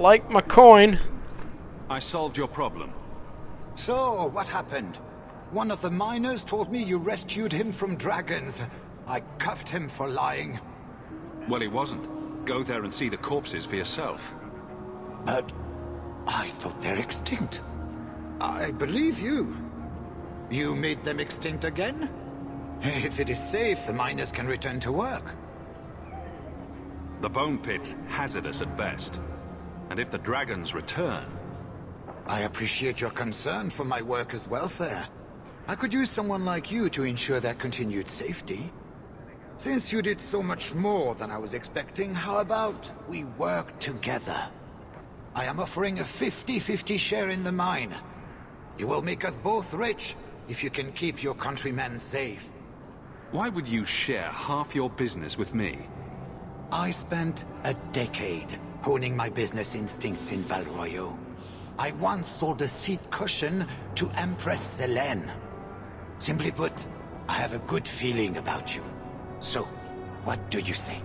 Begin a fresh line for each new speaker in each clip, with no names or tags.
like my coin.
I solved your problem.
So, what happened? One of the miners told me you rescued him from dragons. I cuffed him for lying.
Well, he wasn't. Go there and see the corpses for yourself.
But I thought they're extinct. I believe you. You made them extinct again? If it is safe, the miners can return to work.
The bone pit's hazardous at best. And if the dragons return...
I appreciate your concern for my workers' welfare. I could use someone like you to ensure their continued safety. Since you did so much more than I was expecting, how about we work together? I am offering a 50-50 share in the mine. You will make us both rich if you can keep your countrymen safe.
Why would you share half your business with me?
I spent a decade honing my business instincts in Val Royeaux. I once sold a seat cushion to Empress Selene. Simply put, I have a good feeling about you. So, what do you say?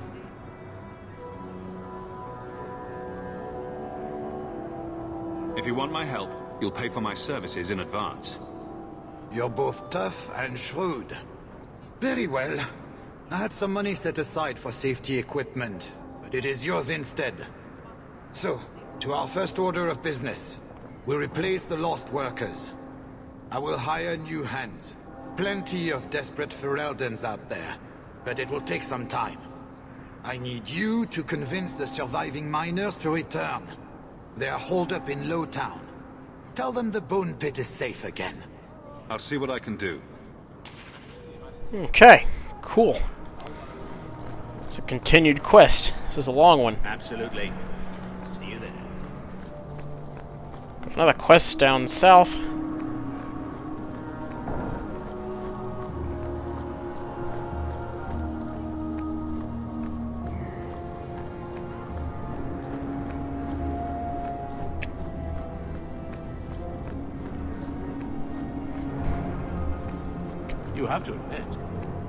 If you want my help, you'll pay for my services in advance.
You're both tough and shrewd. Very well. I had some money set aside for safety equipment, but it is yours instead. So, to our first order of business. We replace the lost workers. I will hire new hands. Plenty of desperate Ferelden's out there, but it will take some time. I need you to convince the surviving miners to return. They are holed up in Lowtown. Tell them the bone pit is safe again.
I'll see what I can do.
Okay, cool. It's a continued quest. This is a long one.
Absolutely. See you there.
Got another quest down south.
You have to admit,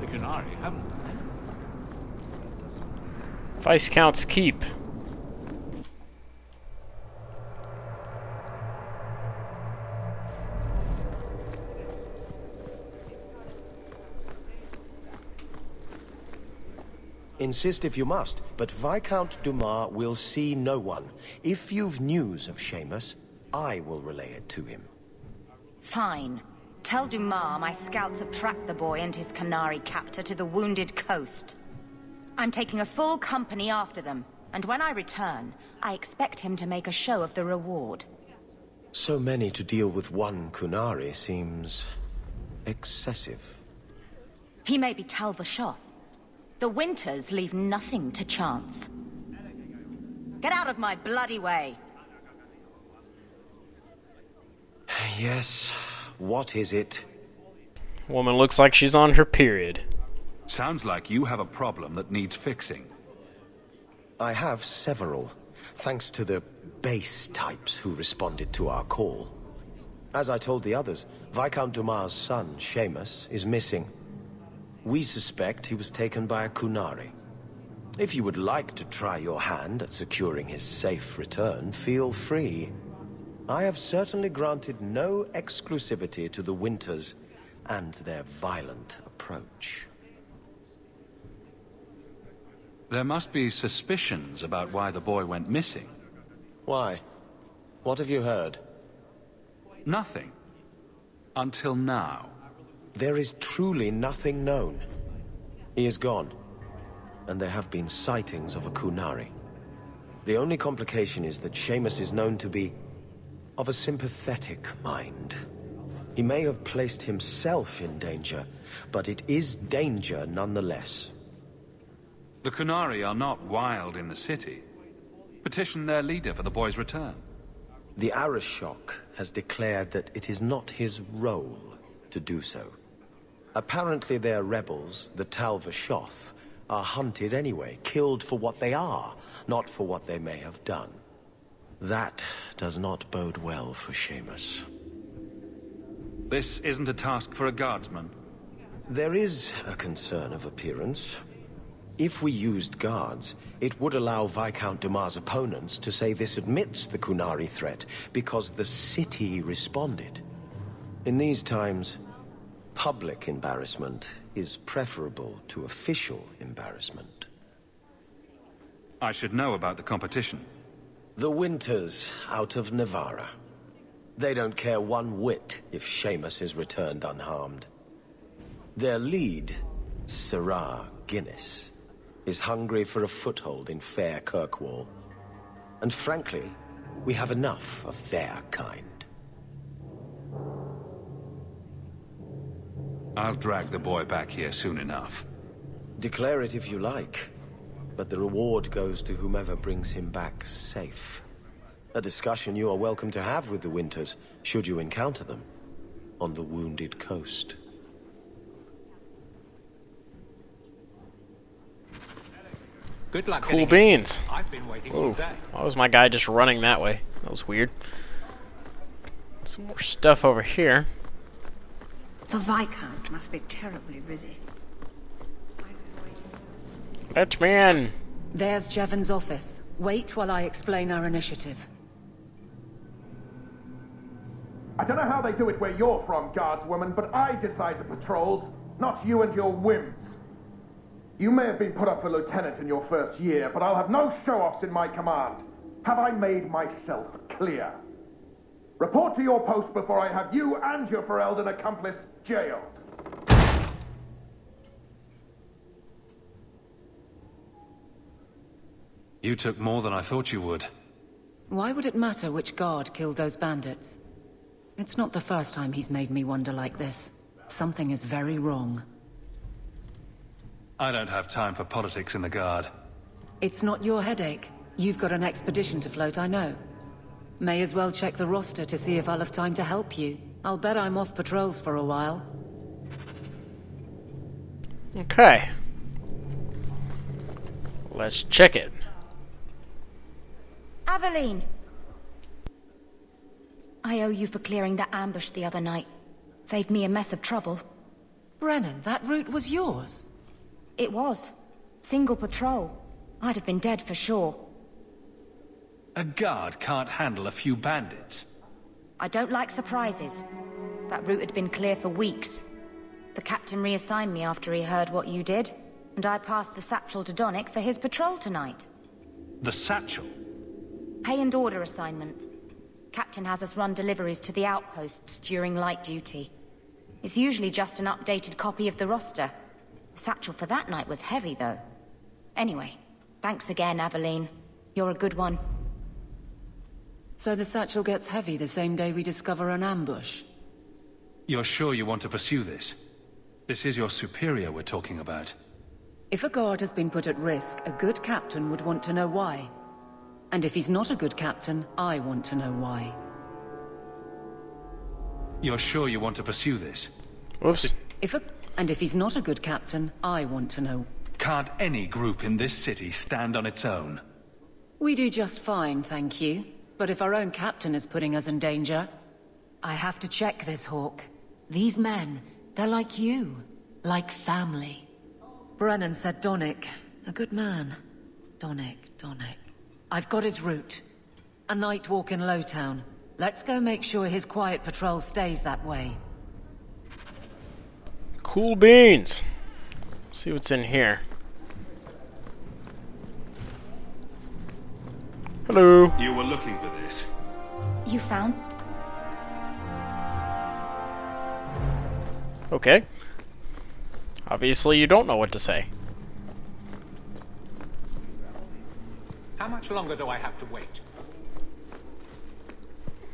the Qunari haven't done anything.
Viscount's Keep.
Insist if you must, but Viscount Dumas will see no one. If you've news of Seamus, I will relay it to him.
Fine. Tell Dumas my scouts have tracked the boy and his Qunari captor to the Wounded Coast. I'm taking a full company after them, and when I return, I expect him to make a show of the reward.
So many to deal with one Qunari seems... excessive.
He may be Tal Vashoth. The Winters leave nothing to chance. Get out of my bloody way!
Yes, what is it?
Woman looks like she's on her period.
Sounds like you have a problem that needs fixing.
I have several, thanks to the base types who responded to our call. As I told the others, Viscount Dumas' son, Seamus, is missing. We suspect he was taken by a Qunari. If you would like to try your hand at securing his safe return, feel free. I have certainly granted no exclusivity to the Winters and their violent approach.
There must be suspicions about why the boy went missing.
Why? What have you heard?
Nothing. Until now.
There is truly nothing known. He is gone, and there have been sightings of a Qunari. The only complication is that Seamus is known to be of a sympathetic mind. He may have placed himself in danger, but it is danger nonetheless.
The Qunari are not wild in the city. Petition their leader for the boy's return.
The Arishok has declared that it is not his role to do so. Apparently their rebels, the Tal Vashoth, are hunted anyway, killed for what they are, not for what they may have done. That does not bode well for Seamus.
This isn't a task for a guardsman.
There is a concern of appearance. If we used guards, it would allow Viscount Dumas' opponents to say this admits the Qunari threat because the city responded. In these times, public embarrassment is preferable to official embarrassment.
I should know about the competition.
The Winters out of Navarra. They don't care one whit if Seamus is returned unharmed. Their lead, Sirrah Guinness, is hungry for a foothold in fair Kirkwall. And frankly, we have enough of their kind.
I'll drag the boy back here soon enough.
Declare it if you like, but the reward goes to whomever brings him back safe. A discussion you are welcome to have with the Winters, should you encounter them, on the Wounded Coast.
Good luck.
Cool beans.
I've been waiting all
Whoa.
day.
Why was my guy just running that way? That was weird. Some more stuff over here.
The Viscount must be terribly busy.
Let me in.
There's Jevon's office. Wait while I explain our initiative.
I don't know how they do it where you're from, guardswoman, but I decide the patrols, not you and your whims. You may have been put up for lieutenant in your first year, but I'll have no show-offs in my command. Have I made myself clear? Report to your post before I have you and your Ferelden accomplice jailed.
You took more than I thought you would.
Why would it matter which guard killed those bandits? It's not the first time he's made me wonder like this. Something is very wrong.
I don't have time for politics in the Guard.
It's not your headache. You've got an expedition to float, I know. May as well check the roster to see if I'll have time to help you. I'll bet I'm off patrols for a while.
Okay. Let's check it.
Aveline! I owe you for clearing that ambush the other night. Saved me a mess of trouble.
Brennan, that route was yours?
It was. Single patrol. I'd have been dead for sure.
A Guard can't handle a few bandits.
I don't like surprises. That route had been clear for weeks. The captain reassigned me after he heard what you did, and I passed the satchel to Donnic for his patrol tonight.
The satchel?
Pay and order assignments. Captain has us run deliveries to the outposts during light duty. It's usually just an updated copy of the roster. The satchel for that night was heavy, though. Anyway, thanks again, Aveline. You're a good one.
So the satchel gets heavy the same day we discover an ambush?
You're sure you want to pursue this? This is your superior we're talking about.
If a guard has been put at risk, a good captain would want to know why. And if he's not a good captain, I want to know why.
You're sure you want to pursue this?
Whoops.
And if he's not a good captain, I want to know.
Can't any group in this city stand on its own?
We do just fine, thank you. But if our own captain is putting us in danger... I have to check this, Hawk. These men, they're like you. Like family. Brennan said Donnic. A good man. Donnic. I've got his route. A night walk in Lowtown. Let's go make sure his quiet patrol stays that way.
Cool beans. Let's see what's in here. Hello.
You were looking for this.
You found?
Okay. Obviously you don't know what to say.
How much longer do I have to wait?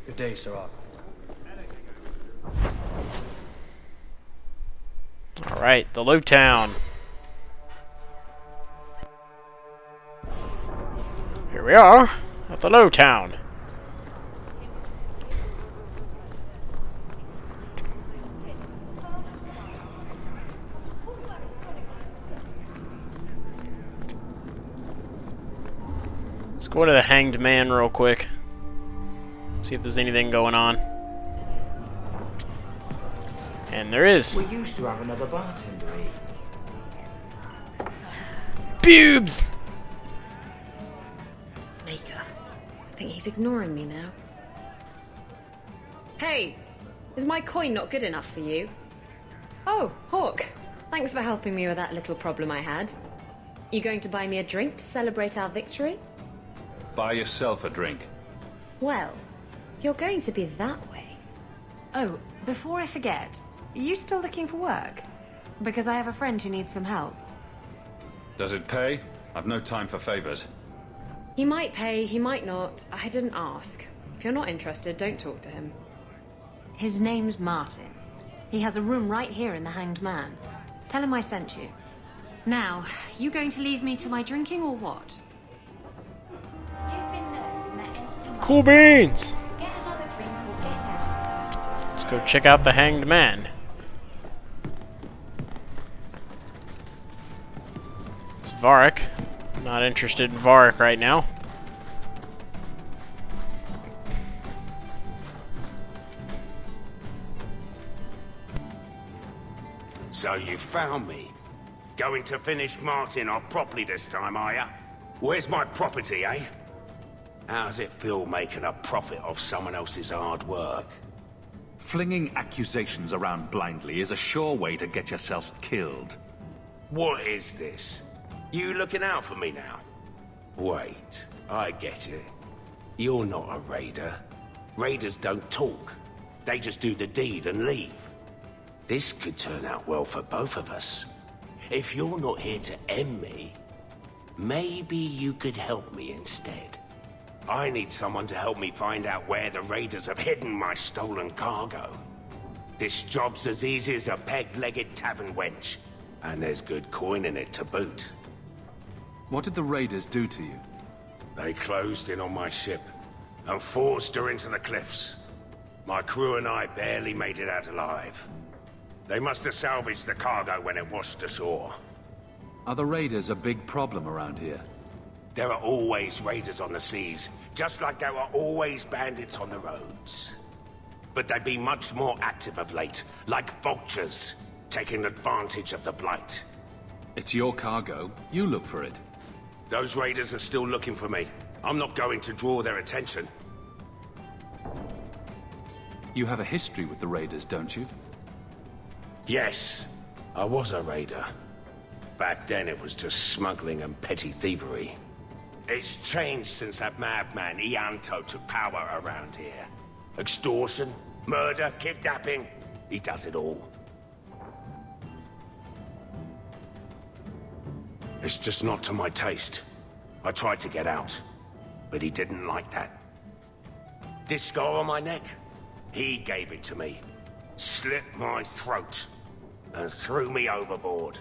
Good day, Sirrah.
Alright, the Lowtown. Here we are at the Lowtown. Let's go to the Hanged Man real quick. See if there's anything going on. And there is.
We used to have another bartender here.
Boobs!
Maker. I think he's ignoring me now. Hey! Is my coin not good enough for you? Oh, Hawk. Thanks for helping me with that little problem I had. You going to buy me a drink to celebrate our victory?
Buy yourself a drink.
Well, you're going to be that way.
Oh, before I forget, are you still looking for work? Because I have a friend who needs some help.
Does it pay? I've no time for favors.
He might pay, he might not. I didn't ask. If you're not interested, don't talk to him.
His name's Martin. He has a room right here in the Hanged Man. Tell him I sent you. Now, you going to leave me to my drinking or what?
Cool beans! Let's go check out the Hanged Man. It's Varric. Not interested in Varric right now.
So you found me. Going to finish Martin off properly this time, are ya? Where's my property, eh? How's it feel making a profit off someone else's hard work?
Flinging accusations around blindly is a sure way to get yourself killed.
What is this? You looking out for me now? Wait, I get it. You're not a raider. Raiders don't talk. They just do the deed and leave. This could turn out well for both of us. If you're not here to end me, maybe you could help me instead. I need someone to help me find out where the raiders have hidden my stolen cargo. This job's as easy as a peg-legged tavern wench, and there's good coin in it to boot.
What did the raiders do to you?
They closed in on my ship and forced her into the cliffs. My crew and I barely made it out alive. They must have salvaged the cargo when it washed ashore.
Are the raiders a big problem around here?
There are always raiders on the seas, just like there are always bandits on the roads. But they've been much more active of late, like vultures, taking advantage of the blight.
It's your cargo. You look for it.
Those raiders are still looking for me. I'm not going to draw their attention.
You have a history with the raiders, don't you?
Yes, I was a raider. Back then it was just smuggling and petty thievery. It's changed since that madman Ianto took power around here. Extortion, murder, kidnapping, he does it all. It's just not to my taste. I tried to get out, but he didn't like that. This scar on my neck, he gave it to me. Slit my throat and threw me overboard.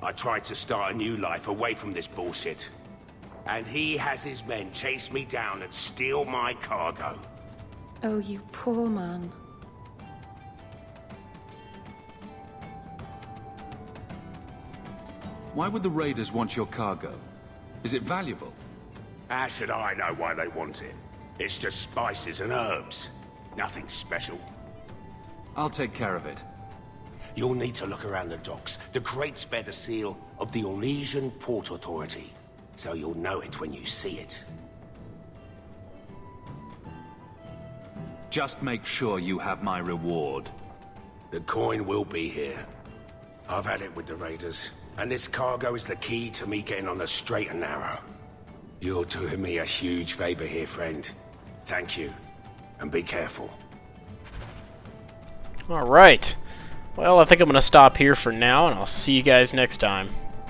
I tried to start a new life away from this bullshit. And he has his men chase me down and steal my cargo.
Oh, you poor man.
Why would the raiders want your cargo? Is it valuable?
How should I know why they want it? It's just spices and herbs. Nothing special.
I'll take care of it.
You'll need to look around the docks. The crates bear the seal of the Orlesian Port Authority, so you'll know it when you see it.
Just make sure you have my reward.
The coin will be here. I've had it with the raiders, and this cargo is the key to me getting on the straight and narrow. You're doing me a huge favor here, friend. Thank you, and be careful.
Alright. Well, I think I'm going to stop here for now, and I'll see you guys next time.